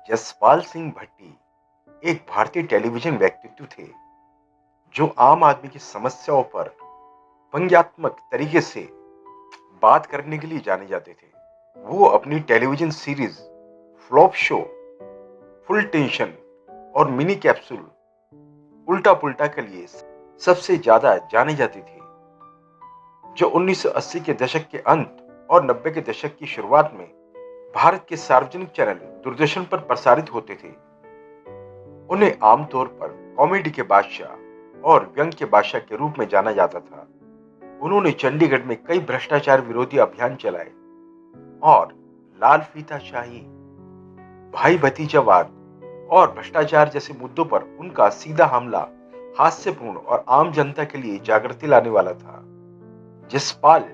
जसपाल सिंह भट्टी एक भारतीय टेलीविजन व्यक्तित्व थे जो आम आदमी की समस्याओं पर व्यंग्यात्मक तरीके से बात करने के लिए जाने जाते थे। वो अपनी television series flop show, full tension और मिनी कैप्सूल उल्टा पुल्टा के लिए सबसे ज्यादा जाने जाते थे, जो 1980 के दशक के अंत और 90 के दशक की शुरुआत में भारत के सार्वजनिक चैनल दूरदर्शन पर प्रसारित होते थे। उन्हें आमतौर पर कॉमेडी के बादशाह और व्यंग के बादशाह के रूप में जाना जाता था। उन्होंने चंडीगढ़ में कई भ्रष्टाचार विरोधी अभियान चलाए और लाल फीताशाही, भाई भतीजावाद और भ्रष्टाचार जैसे मुद्दों पर उनका सीधा हमला हास्यपूर्ण और आम जनता के लिए जागृति लाने वाला था। जसपाल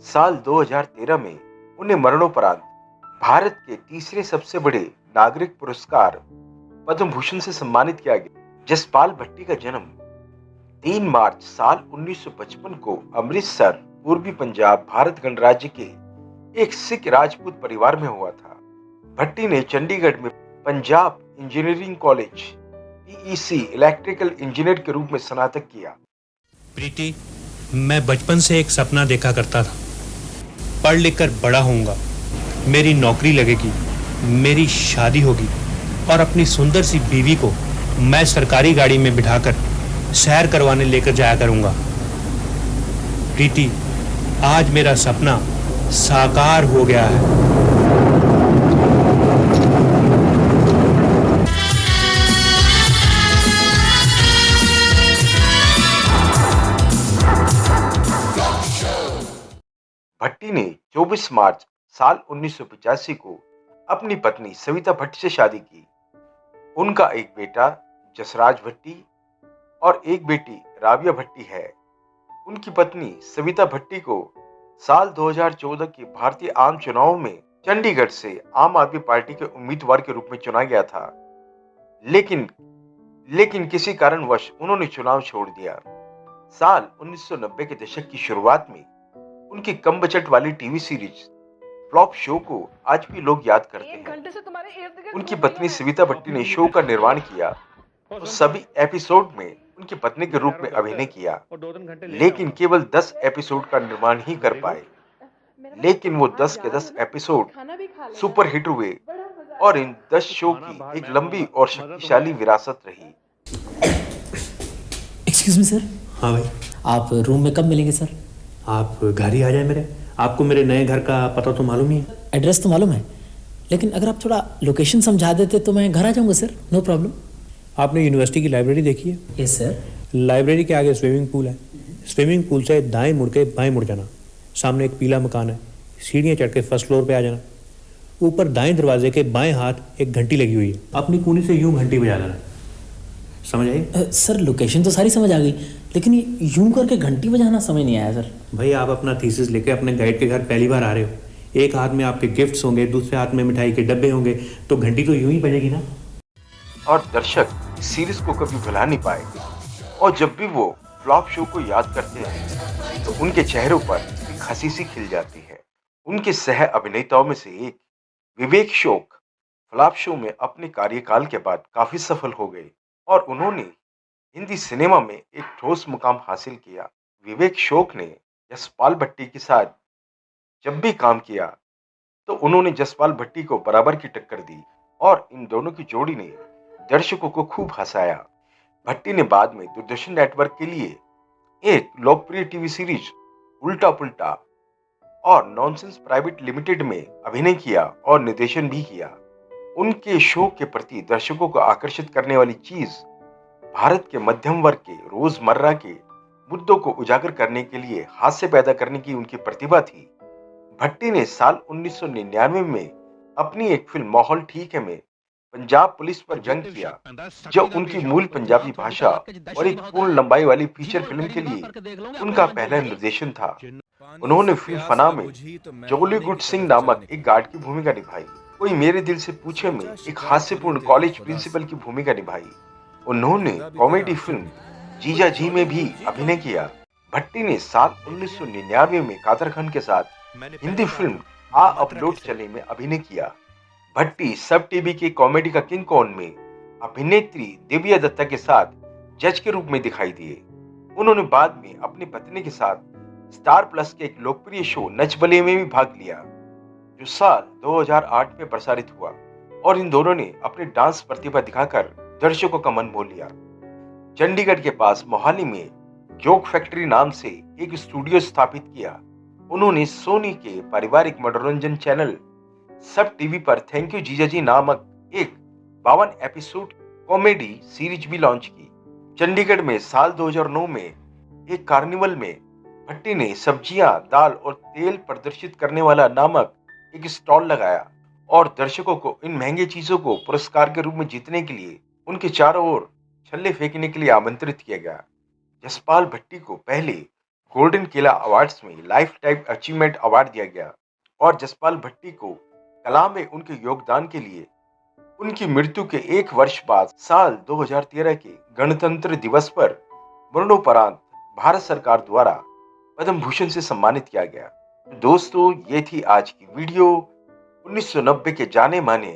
साल 2013 में उन्हें मरणोपरांत भारत के तीसरे सबसे बड़े नागरिक पुरस्कार पद्म भूषण से सम्मानित किया गया। जसपाल भट्टी का जन्म 3 मार्च साल 1955 को अमृतसर, पूर्वी पंजाब, भारत गणराज्य के एक सिख राजपूत परिवार में हुआ था। भट्टी ने चंडीगढ़ में Punjab engineering college PEC electrical engineer के रूप में स्नातक किया। प्रीति, मैं बचपन से एक सपना देखा करता था, पढ़ लिख कर बड़ा होऊंगा, मेरी नौकरी लगेगी, मेरी शादी होगी और अपनी सुंदर सी बीवी को मैं सरकारी गाड़ी में बिठाकर सैर करवाने लेकर जाया करूंगा। प्रीति, आज मेरा सपना साकार हो गया है। भट्टी ने 24 मार्च साल 1985 को अपनी पत्नी सविता भट्टी से शादी की। उनका एक बेटा जसराज भट्टी और एक बेटी राबिया भट्टी है। उनकी पत्नी सविता भट्टी को साल 2014 के भारतीय आम चुनाव में चंडीगढ़ से आम आदमी पार्टी के उम्मीदवार के रूप में चुना गया था, लेकिन किसी कारणवश उन्होंने चुनाव छोड़ दिया। साल 1990 के दशक की शुरुआत में उनकी कम बजट वाली टीवी सीरीज फ्लॉप शो को आज भी लोग याद करते हैं। उनकी पत्नी सविता भट्टी ने शो का निर्माण किया तो सभी एपिसोड में उनकी पत्नी के रूप में अभिनय किया, लेकिन केवल 10 एपिसोड का निर्माण ही कर पाए। लेकिन वो 10 के 10 एपिसोड सुपर हिट हुए और इन 10 शो की एक लंबी और शक्तिशाली विरासत रही। Excuse me sir. हाँ भाई, आप रूम में कब मिलेंगे सर? आप घर ही आ जाए मेरे। आपको मेरे नए घर का पता तो मालूम ही है। एड्रेस तो मालूम है, लेकिन अगर आप थोड़ा लोकेशन समझा देते तो मैं घर आ जाऊंगा सर, नो प्रॉब्लम। आपने यूनिवर्सिटी की लाइब्रेरी देखी है? Yes sir. लाइब्रेरी के आगे स्विमिंग पूल है। स्विमिंग पूल से दाएं मुड़ के बाएं मुड़ जाना, सामने एक पीला मकान है, सीढ़ियाँ चढ़ के फर्स्ट फ्लोर पे आ जाना। ऊपर दाएं दरवाजे के बाएं हाथ एक घंटी लगी हुई है, अपनी कूनी से यूं घंटी बजा देना। समझ आई? सर लोकेशन तो सारी समझ आ गई, लेकिन ये यूं करके घंटी बजाना समझ नहीं आया सर। भाई, आप अपना थीसिस लेके अपने गाइड के घर पहली बार आ रहे हो, एक हाथ में आपके गिफ्ट्स होंगे, दूसरे हाथ में मिठाई के डब्बे होंगे, तो घंटी तो यूं ही बजेगी ना। और दर्शक इस सीरीज को कभी भुला नहीं पाए और जब भी वो फ्लॉप शो को याद करते हैं तो उनके चेहरों पर एक हंसी सी खिल जाती है। उनके सह अभिनेताओं में से एक विवेक शोक फ्लॉप शो में अपने कार्यकाल के बाद काफी सफल हो गए और उन्होंने हिंदी सिनेमा में एक ठोस मुकाम हासिल किया। विवेक शोक ने जसपाल भट्टी के साथ जब भी काम किया तो उन्होंने जसपाल भट्टी को बराबर की टक्कर दी और इन दोनों की जोड़ी ने दर्शकों को खूब हंसाया। भट्टी ने बाद में दूरदर्शन नेटवर्क के लिए एक लोकप्रिय टीवी सीरीज उल्टा पुल्टा और नॉनसेंस प्राइवेट लिमिटेड में अभिनय किया और निर्देशन भी किया। उनके शो के प्रति दर्शकों को आकर्षित करने वाली चीज भारत के मध्यम वर्ग के रोजमर्रा के मुद्दों को उजागर करने के लिए हास्य पैदा करने की उनकी प्रतिभा थी। भट्टी ने साल 1999 में अपनी एक फिल्म माहौल ठीक है में पंजाब पुलिस पर जंग किया, जो उनकी मूल पंजाबी भाषा और एक पूर्ण लंबाई वाली फीचर फिल्म के लिए उनका पहला निर्देशन था। उन्होंने फिल्म फना में जोली गुड सिंह नामक एक गार्ड की भूमिका निभाई। कोई मेरे दिल से पूछे में एक हास्यपूर्ण कॉलेज प्रिंसिपल की भूमिका निभाई। उन्होंने कॉमेडी फिल्म जीजा जी में भी अभिनय किया। भट्टी ने साल 1999 में कादर खान के साथ हिंदी फिल्म आ अपलोड चले में अभिनय किया। भट्टी सब टीवी के कॉमेडी का किंग कौन में अभिनेत्री दिव्या दत्ता के साथ जज के रूप में दिखाई दिए। उन्होंने बाद में अपनी पत्नी के साथ स्टार प्लस के एक लोकप्रिय शो नच बलिए में भी भाग लिया, जो साल 2008 में प्रसारित हुआ, और इन दोनों ने अपनी डांस प्रतिभा दिखाकर दर्शकों का मन मोह लिया। चंडीगढ़ के पास मोहाली में जोक फैक्ट्री नाम से एक स्टूडियो स्थापित किया। उन्होंने सोनी के पारिवारिक मनोरंजन चैनल सब टीवी पर थैंक यू जीजा जी नामक एक 52 एपिसोड कॉमेडी सीरीज भी लॉन्च की। चंडीगढ़ में साल 2009 में एक कार्निवल में भट्टी ने सब्जियां, दाल और तेल प्रदर्शित करने वाला नामक एक स्टॉल लगाया और दर्शकों को इन महंगे चीजों को पुरस्कार के रूप में जीतने के लिए उनके चारों ओर छल्ले फेंकने के लिए आमंत्रित किया गया। जसपाल भट्टी को पहले गोल्डन केला अवार्ड्स में लाइफ टाइम अचीवमेंट अवार्ड दिया गया और जसपाल भट्टी को कला में उनके योगदान के लिए उनकी मृत्यु के 1 वर्ष बाद साल 2013 के गणतंत्र दिवस पर मरणोपरांत भारत सरकार द्वारा पद्म भूषण से सम्मानित किया गया। दोस्तों, ये थी आज की वीडियो 1990 के जाने माने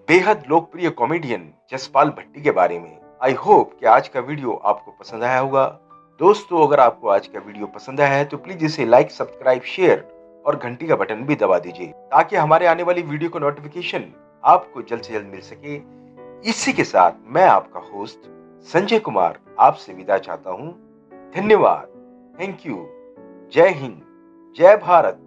बेहद लोकप्रिय कॉमेडियन जसपाल भट्टी के बारे में। आई होप कि आज का वीडियो आपको पसंद आया होगा। दोस्तों, अगर आपको आज का वीडियो पसंद आया है तो प्लीज इसे लाइक, सब्सक्राइब, शेयर और घंटी का बटन भी दबा दीजिए ताकि हमारे आने वाली वीडियो का नोटिफिकेशन आपको जल्द से जल्द मिल सके। इसी के साथ मैं आपका होस्ट संजय कुमार आपसे विदा चाहता हूं। धन्यवाद। Thank you. जय हिंद, जय भारत।